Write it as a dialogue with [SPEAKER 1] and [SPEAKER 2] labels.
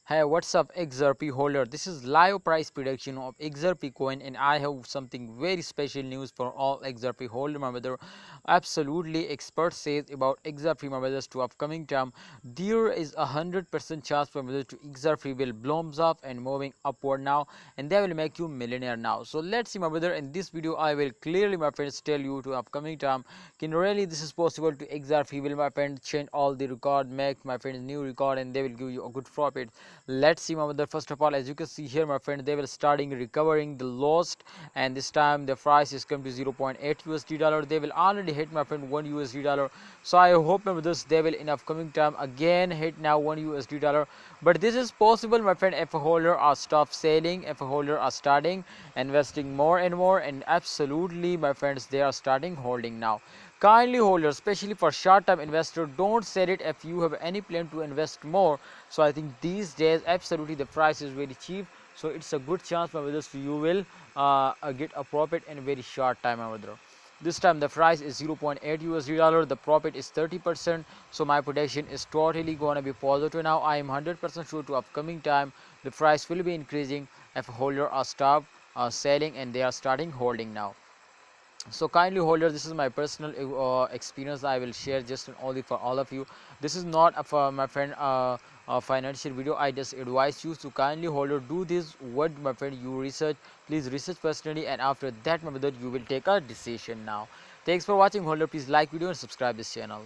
[SPEAKER 1] Hey, what's up XRP holder? This is live price prediction of XRP coin, and I have something very special news for all XRP holder, my brother. Absolutely, expert says about XRP, my brothers, to upcoming term. There is 100% chance, my brother, to XRP will blooms up and moving upward now, and they will make you millionaire now. So let's see, my brother. In this video, I will clearly, my friends, tell you to upcoming term. Can really this is possible to XRP will, my friend, change all the record, make my friends new record, and they will give you a good profit. Let's see, my brother. First of all, as you can see here, my friend, they will starting recovering the lost, and this time the price is come to 0.8 USD dollar. They will already hit, my friend, 1 USD dollar. So I hope, my brothers, they will in upcoming time again hit now 1 USD dollar. But this is possible, my friend, if a holder are stop selling, if a holder are starting investing more and more, and absolutely, my friends, they are starting holding now. Kindly holders, especially for short-term investor, don't sell it if you have any plan to invest more. So I think these days absolutely the price is very cheap, so it's a good chance, my brothers, you will get a profit in a very short time, my brother. This time the price is 0.8 USD dollar, the profit is 30%. So my prediction is totally gonna be positive now. I am 100% sure to upcoming time the price will be increasing if holder are stop selling and they are starting holding now. So kindly holders, this is my personal experience. I will share just only for all of you. This is not for my friend a financial video. I just advise you to kindly holder do this what my friend you research. Please research personally, and after that, my brother, you will take a decision now. Thanks for watching, holder. Please like video and subscribe this channel.